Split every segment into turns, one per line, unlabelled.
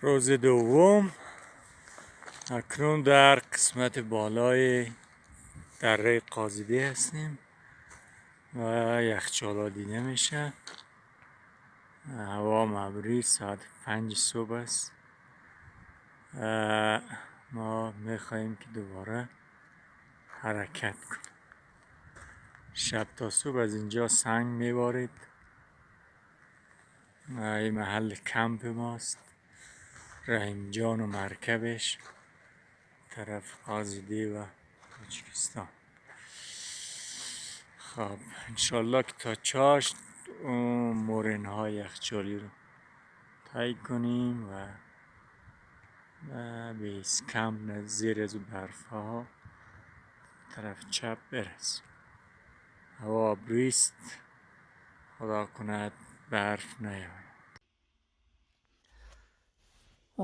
روز دوم اکنون در قسمت بالای دره قازیده هستیم و یخچالا دیده میشه. هوا مبری، ساعت 5 صبح است. ما میخواییم که دوباره حرکت کنیم. شب تا صبح از اینجا سنگ میبارید. این محل کمپ ماست، رحیم جان و مرکبش طرف قازیده و تاجیکستان. خب انشالله که تا چاشت اون مورن های یخچالی رو طی کنیم و بیس کمپ زیر از برف ها طرف چپ برسیم. هوا ابریست، خدا کند برف نیاید.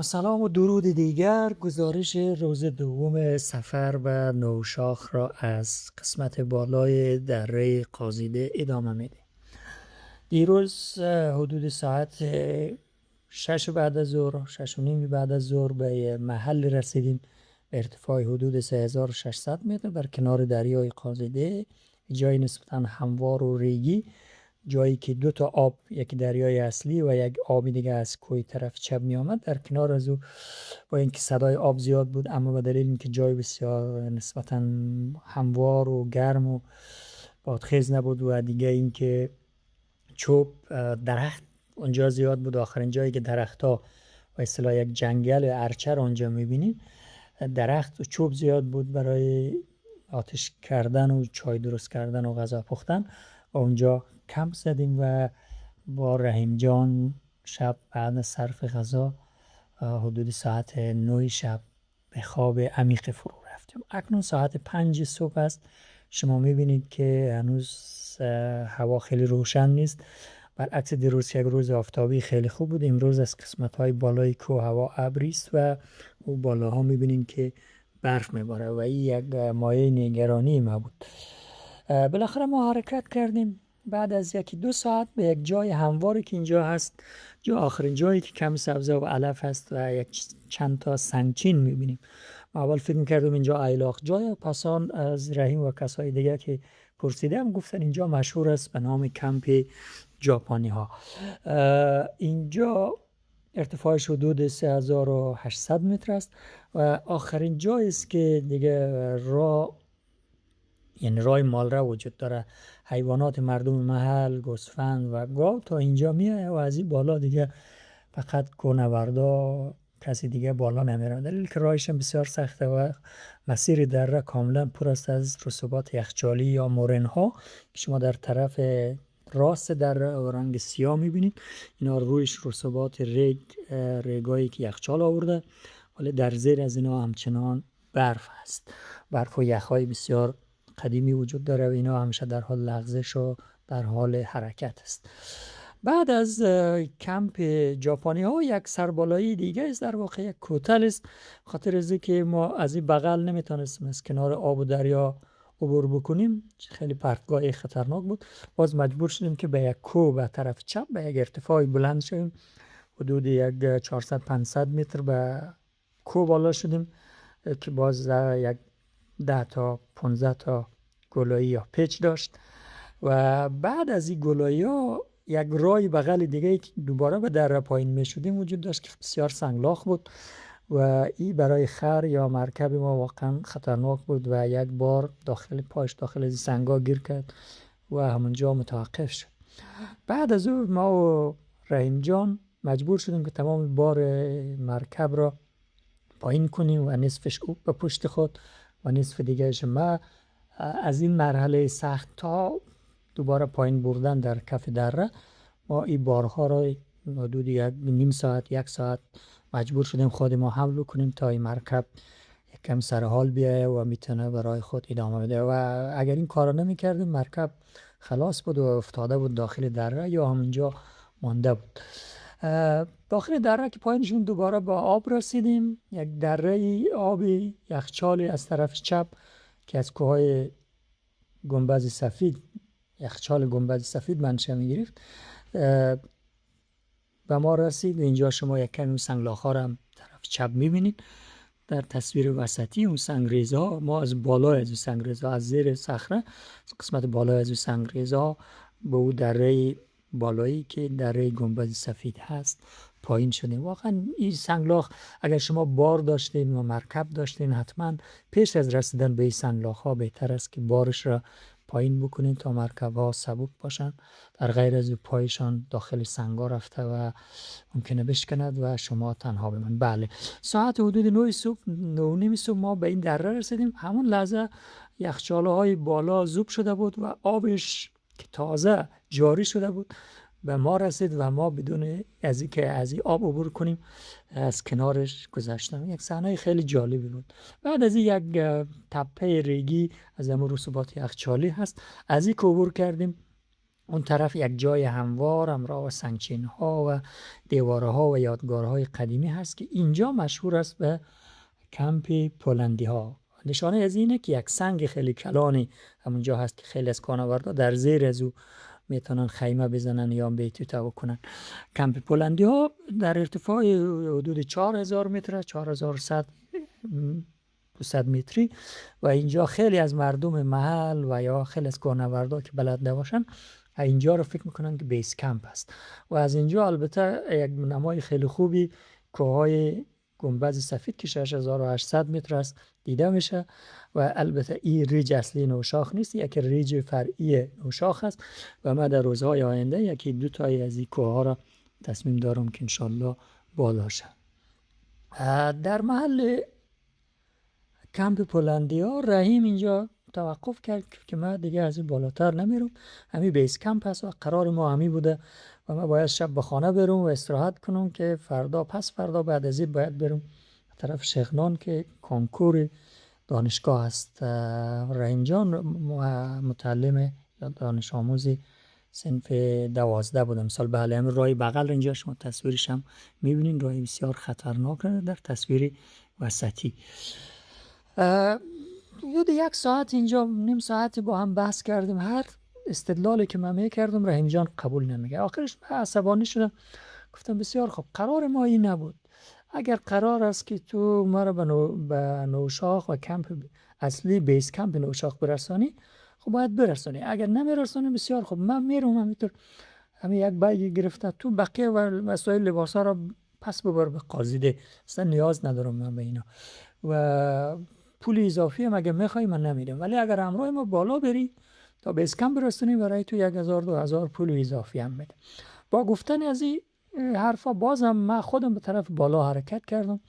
سلام و درود دیگر. گزارش روز دوم سفر به نوشاخ را از قسمت بالای دره قازیده ادامه میده. دیروز حدود ساعت 6 بعد از ظهر، 6 و نیم بعد از ظهر به محل رسیدیم به ارتفاع حدود 3600 متر در کنار دریای قازیده، جای نسبتا هموار و ریگی، جایی که دو تا آب، یک دریای اصلی و یک آبی دیگه از کوی طرف چپ می آمد. در کنار از او با اینکه صدای آب زیاد بود، اما به دلیل اینکه جای بسیار نسبتا هموار و گرم و بادخیز نبود و دیگه اینکه چوب درخت اونجا زیاد بود، آخرین جایی که درخت ها و اصطلاح یک جنگل ارچر اونجا میبینید، درخت و چوب زیاد بود برای آتش کردن و چای درست کردن و غذا پختن و اونجا کمپ زدیم و با رحیم جان شب بعد صرف غذا حدود ساعت 9 شب به خواب عمیق فرو رفتیم. اکنون ساعت 5 صبح است. شما میبینید که هنوز هوا خیلی روشن نیست، برعکس دیروز که یک روز آفتابی خیلی خوب بود. امروز از قسمت های بالای کوه هوا ابری است و او بالاها میبینید که برف میباره و این یک مایه نگرانی ما بود. بالاخره ما حرکت کردیم بعد از یکی دو ساعت به یک جای همواری که اینجا هست، جا آخرین جایی که کم سبزه و علف هست و یک چند تا سنگچین میبینیم. ما اول فکر میکردم اینجا ایلاق جای، پسان از رحیم و کسای دیگه که پرسیدم گفتن اینجا مشهور است به نام کمپ ژاپنی ها. اینجا ارتفاعش حدود 3800 متر است و آخرین جایی است که دیگه یعنی راه مالرا وجود داره. حیوانات مردم محل، گوسفند و گاو تا اینجا میاد و از این بالا دیگه فقط کوهنوردا، کسی دیگه بالا نمیره، دلیل که راهش بسیار سخته و مسیر دره کاملا پر است از رسوبات یخچالی یا مورن ها که شما در طرف راست دره و رنگ سیاه میبینید. اینا رویش رسوبات ریگایی که یخچال آورده، ولی در زیر از اینا همچنان برف هست. برف و یخهای بسیار قدیمی وجود داره و اینا همیشه در حال لغزش و در حال حرکت است. بعد از کمپ ژاپنی ها یک سربالایی دیگه است، در واقع یک کوتل است، خاطر از که ما از این بغل نمیتونستیم از کنار آب و دریا عبور بکنیم، خیلی پرتگاه خطرناک بود. باز مجبور شدیم که به یک کوه به طرف چپ به یک ارتفاع بلند شدیم، حدود یک 400-500 متر به کوه بالا شدیم که باز یک 10 تا 15 تا گلایی یا پیچ داشت و بعد از این گلایی ها یک رای بغل دیگه که دوباره به دره پایین می شدیم وجود داشت که بسیار سنگلاخ بود و این برای خر یا مرکب ما واقعا خطرناک بود و یک بار داخل از سنگا گیر کرد و همونجا متوقف شد. بعد از او ما و رحیم جان مجبور شدیم که تمام بار مرکب را پایین کنیم و نصفش او به پشت خود و نصف دیگرش ما. از این مرحله سخت تا دوباره پایین بردن در کف دره، ما این بارها را حدود نیم ساعت 1 ساعت مجبور شدیم خود ما حمل کنیم تا این مرکب یکم سر حال بیایه و میتونه برای خود ادامه بده و اگر این کارو نمیکردیم مرکب خلاص بود و افتاده بود داخل دره یا همونجا مانده بود. داخل دره که پایینشون دوباره با آب رسیدیم، یک دره آبی یخچالی از طرف چپ که از کوههای گنبد سفید، یخچال گنبد سفید منشأ می‌گرفت. به ما رسید و اینجا شما یک کمی سنگلاخ ها را هم طرف چپ میبینید در تصویر وسطی. اون سنگریزها، ما از بالای از سنگریزها، از زیر صخره قسمت بالای از سنگریزها به اون دره بالایی که دره گنبد سفید هست پایین شدیم. واقعا این سنگلاخ اگر شما بار داشتین و مرکب داشتین، حتما پیش از رسیدن به این سنگلاخ ها بهتر است که بارش را پایین بکنین تا مرکب ها سبک باشن، در غیر از پایشان داخل سنگا رفته و ممکنه بشکند و شما تنها بمانید. بله، ساعت حدود 9 صبح، 9:30 صبح ما به این دره رسیدیم. همون لحظه یخچاله های بالا ذوب شده بود و آبش که تازه جاری شده بود به ما رسید و ما بدون از اینکه از این آب عبور کنیم از کنارش گذشتم. یک صحنه خیلی جالبی بود. بعد از این یک تپه ریگی از امور رسوبات یخچالی هست، از این که عبور کردیم اون طرف یک جای هموار همراه و سنگچین ها و دیواره ها و یادگارهای قدیمی هست که اینجا مشهور است به کمپ پولندی ها. نشانه از اینه که یک سنگ خیلی کلانی همونجا هست که خیلی از کوهنوردا در زیر از او میتونن خیمه بزنن یا بیتوته بکنن. کمپ پولندی ها در ارتفاع حدود 4000 متر، 4100 متری و اینجا خیلی از مردم محل و یا خیلی از کوهنوردا که بلد نباشن اینجا رو فکر میکنن که بیس کمپ است و از اینجا البته یک نمای خیلی خوبی کوههای گنبد سفید که 6800 متر است دیده میشه و البته این ریج اصلی نوشاخ نیست، یک ریج فرعی نوشاخ است و من در روزهای آینده یکی دو تایی از این کوه ها را تصمیم دارم که انشالله بالا شم. در محل کمپ پولندی ها رحیم اینجا توقف کرد که من دیگه از این بالاتر نمیرم، همین بیس کمپ هست و قرار ما همین بوده و من باید شب به خانه برم و استراحت کنم که فردا پس فردا بعد از این باید برم طرف شیخنان که کنکور دانشگاه است. رحیم جان متعلم یا دانش آموزی صنف 12 بودم سال بله. همین راه بغل اینجا شما تصویرش هم میبینین، راه بسیار خطرناک در تصویر وسطی. حدود یک ساعت اینجا، نیم ساعتی با هم بحث کردیم. هر استدلالی که من میکردم رحیم جان قبول نمیگه. آخرش من عصبانی شدم، گفتم بسیار خوب، قرار ما این نبود. اگر قرار است که تو ما را به نوشاخ و کمپ اصلی بیس کمپ نوشاخ برسانی، خب باید برسانی. اگر نمیرسانی بسیار خوب، من میرم همینطور. همین یک بیگ گرفته تو بقیه و وسایل لباسا را پس ببر به قاضیده، اصلا نیاز ندارم من به اینا و پول اضافی هم اگه میخوای من نمیدم، ولی اگر همراه ما بالا بری تا بیس کمپ برسونی برای تو 1000-2000 پول اضافی هم بده. با گفتن از این حرفا بازم من خودم به طرف بالا حرکت کردم.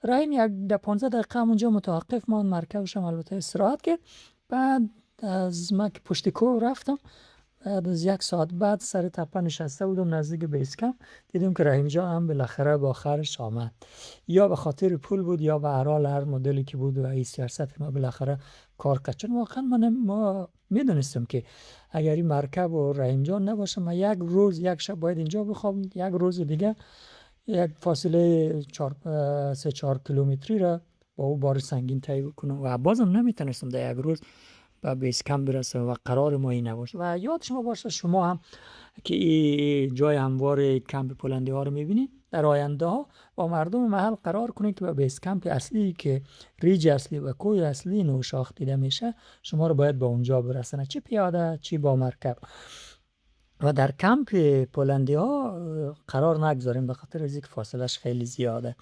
رحیم یک 15 دقیقه اونجا متوقف ماند، مرکبش هم البته استراحت کرد. بعد از من که پشت کوه رفتم، بعد از یک ساعت بعد سر تپه نشسته بودم نزدیک بیس کمپ، دیدم که رحیم جان هم بالاخره با آخرش آمد. یا به خاطر پول بود یا به هر حال هر مدلی که بود و این سیاست ما بالاخره کار کرد. چون واقعا ما میدونستم که اگر این مرکب و رحیم جان نباشه من یک روز یک شب باید اینجا بخوابم، یک روز دیگه یک فاصله 3-4 کیلومتری را با او بار سنگین طی کنم و بازم نمیتونستم در یک روز به بیس کمپ برسه و قرار ما این نباشه. و یاد شما باشه شما هم که این جای هموار کمپ پولندی ها رو میبینید، در آینده ها با مردم محل قرار کنید که به بیس کمپ اصلی که ریج اصلی و کوه اصلی نوشاخ دیده میشه شما رو باید به اونجا برسونه، چی پیاده چی با مرکب. و در کمپ پولندی ها قرار نگذاریم به خاطر از اینکه فاصلش خیلی زیاده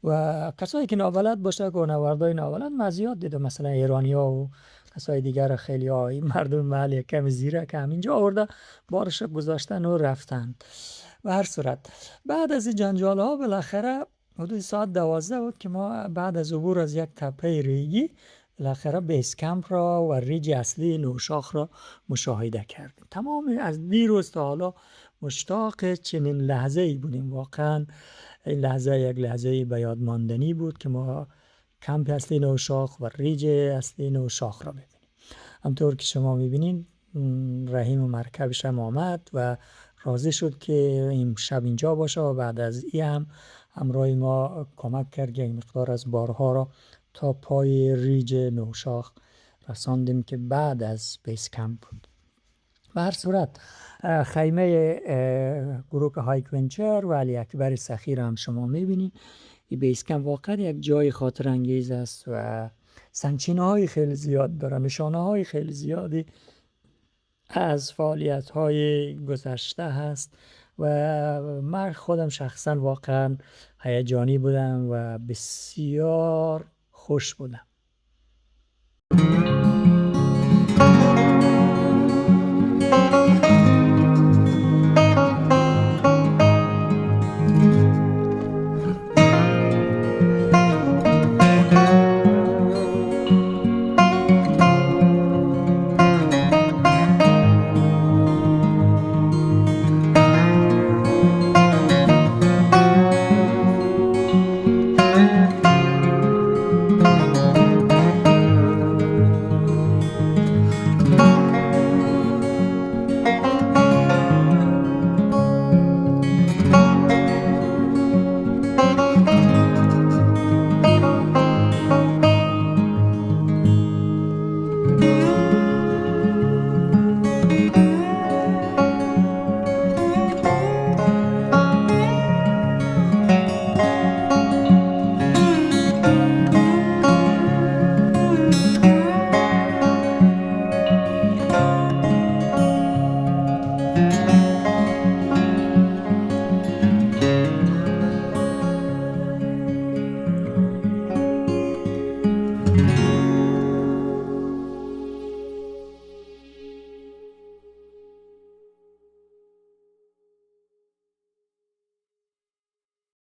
و کسایی که نابلد باشه، کوهنوردای نابلد مزیات دیده، مثلا ایرانی‌ها و کسای دیگر خیلی مردم محل کم زیره که همینجا آورده بارش گذاشتن و رفتن. و هر صورت بعد از این جنجال ها بالاخره حدود ساعت 12 بود که ما بعد از عبور از یک تپه ریگی بالاخره بیس کمپ را و ریج اصلی نوشاخ را مشاهده کردیم. تمام از دیروز تا حالا مشتاق چنین لحظه ای بودیم. واقعا این لحظه یک لحظه به یاد ماندنی بود که ما کمپ اصلی نوشاخ و ریج اصلی نوشاخ را ببینیم. همطور که شما میبینین رحیم و مرکبش هم آمد و راضی شد که این شب اینجا باشه و بعد از این هم همراه ما کمک کرد یک مقدار از بارها را تا پای ریج نوشاخ رساندیم که بعد از بیس کمپ بود. به هر صورت خیمه گروه هایک ونچر و علی اکبر سخی هم شما میبینید. این بیس کمپ واقعا یک جای خاطر انگیز است و سنگچینه های خیلی زیاد داره، نشانه های خیلی زیادی از فعالیت های گذشته هست و من خودم شخصا واقعا هیجانی بودم و بسیار خوش بودم.